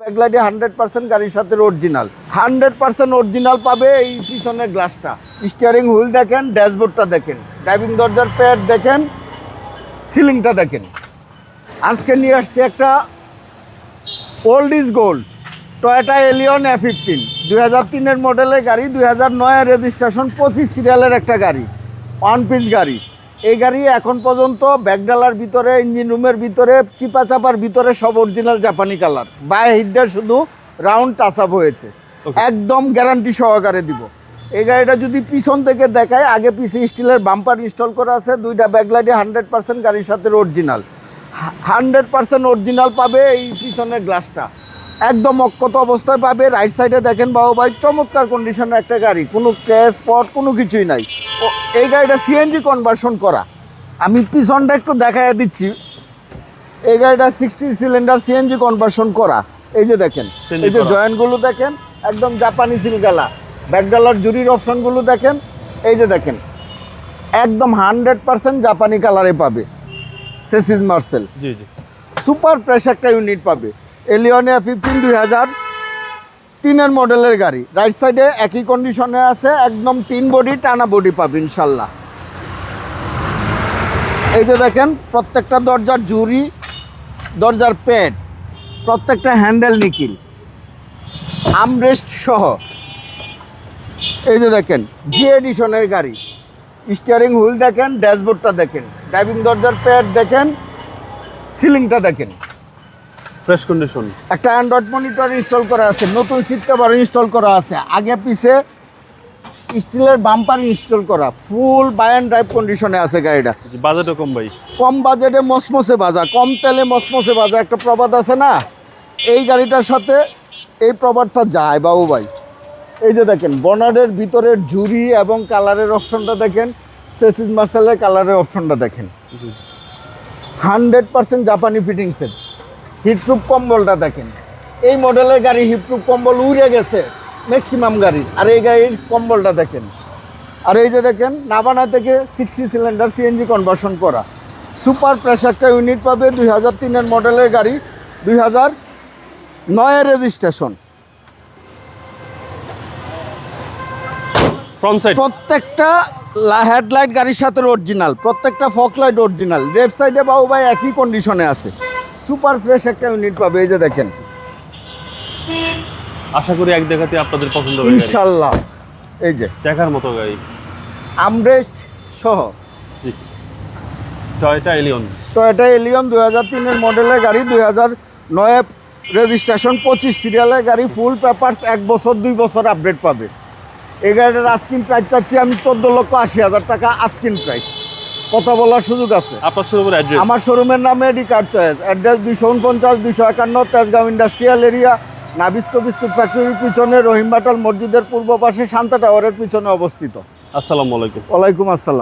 ব্যাকলাইটে 100% গাড়ির সাথে original 100% original পাবে। এই পিছনের গ্লাসটা, স্টিয়ারিং হুইল দেখেন, ড্যাশবোর্ডটা দেখেন, ড্রাইভিং দরজার প্যাড দেখেন, সিলিংটা দেখেন। আজকে নিয়ে আসছে একটা old is gold Toyota Allion A15 2003-এর মডেলের গাড়ি, 2009-এর রেজিস্ট্রেশন, 25 সিরিয়ালের একটা গাড়ি, ওয়ান পিস গাড়ি। এই গাড়ি এখন পর্যন্ত ব্যাকডালার ভিতরে, ইঞ্জিন রুমের ভিতরে, চিপা চাপার ভিতরে সব অরিজিনাল জাপানি কালার। বাই হিটদের শুধু রাউন্ড টাচ আপ হয়েছে, একদম গ্যারান্টি সহকারে দিব। এই গাড়িটা যদি পিছন থেকে দেখায়, আগে পিছে স্টিলের বাম্পার ইনস্টল করা আছে, দুইটা ব্যাকলাইটে 100% গাড়ির সাথে অরিজিনাল 100% অরিজিনাল পাবে। এই পিছনের গ্লাসটা একদম অক্ষত অবস্থায় পাবে। রাইট সাইডে দেখেন বাবু ভাই, চমৎকার কন্ডিশনের একটা গাড়ি, কোনো ক্র্যাশ স্পট কোনো কিছুই নাই। এই গাড়িটা সিএনজি কনভার্সন করা। আমি পিছনটা একটু দেখাই দিচ্ছি। এই গাড়িটা 60 সিলিন্ডার সিএনজি কনভার্সন করা। এই যে দেখেন, এই যে জয়েন্টগুলো দেখেন, একদম জাপানি সিলগালা। ব্যাকডালার জুরির অপশনগুলো দেখেন, এই যে দেখেন, একদম 100% জাপানি কালারে পাবে। সেসিস মার্সেল, জি জি, সুপার ফ্রেশ একটা ইউনিট পাবে। এলিয়ন A15 2003-এর মডেলের গাড়ি। রাইট সাইডে একই কন্ডিশনে আছে, একদম টিন বডি, টানা বডি পাবে ইনশাল্লাহ। এই যে দেখেন, প্রত্যেকটা দরজার জুরি, দরজার প্যাড, প্রত্যেকটা হ্যান্ডেল নিকিল, আমরেস্ট সহ। এই যে দেখেন, জি এডিশনের গাড়ি, স্টিয়ারিং হুইল দেখেন, ড্যাশবোর্ডটা দেখেন, ড্রাইভিং দরজার প্যাড দেখেন, সিলিংটা দেখেন, ফ্রেশ কন্ডিশন। একটা অ্যান্ড্রয়েড মনিটর ইনস্টল করা আছে, নতুন সিট কভার ইনস্টল করা আছে, আগে পিছে স্টিলের বাম্পার ইনস্টল করা, ফুল বাই অ্যান্ড ড্রাইভ কন্ডিশনে আছে গাড়িটা। বাজেটও কম ভাই, কম বাজেটে মসমসে বাজা, কম তেলে মসমসে বাজা, একটা প্রবাদ আছে না, এই গাড়িটার সাথে এই প্রবাদটা যায় বাবু ভাই। এই যে দেখেন, বনারের ভিতরের ঝুরি এবং কালারের অপশনটা দেখেন, সেসিস মার্সেলের কালারের অপশনটা দেখেন, 100% জাপানি ফিটিংসের। হিটপ্রুফ কম্বলটা দেখেন, এই মডেলের গাড়ি হিটপ্রুফ কম্বল উড়ে গেছে ম্যাক্সিমাম গাড়ি, আর এই গাড়ির কম্বলটা দেখেন। আর এই যে দেখেন, নাভানা থেকে 60 সিলিন্ডার সিএনজি কনভার্সন করা, সুপার ফ্রেশ একটা ইউনিট পাবে। 2003-এর মডেলের গাড়ি, 2009-এর রেজিস্ট্রেশন। ফ্রন্ট সাইড প্রত্যেকটা হেডলাইট গাড়ির সাথে অরিজিনাল, প্রত্যেকটা ফক লাইট অরিজিনাল। লেফট সাইডে বাবু ভাই একই কন্ডিশনে আছে, সুপার ফ্রেশ একটা ইউনিট পাবে। এই যে দেখেন, আশা করি এক দেখাতে আপনাদের পছন্দ হবে ইনশাল্লাহ। এই যে দেখার মতো গাড়ি, আমরেস্ট সহ টয়োটা এলিয়ন। টয়োটা এলিয়ন 2003-এর মডেলের গাড়ি, 2009 রেজিস্ট্রেশন, 25 সিরিয়ালের গাড়ি, ফুল পেপারস, 1 বছর 2 বছর আপডেট পাবে। এই গাড়িটার আস্কিং প্রাইস চাচ্ছি আমি 14,80,000 টাকা আস্কিং প্রাইস। কথা বলার সুযোগ আছে। আপনার শোরুমের অ্যাড্রেস? আমার শোরুমের নামে AD car choice, address 249-251 Tejgaon industrial area, Nabisco biscuit ফ্যাক্টরির পিছনে, রহিম বাটাল মসজিদের পূর্ব পাশে, শান্তা টাওয়ারের পিছনে অবস্থিত। আসসালামু আলাইকুম। ওয়ালাইকুম আসসালাম।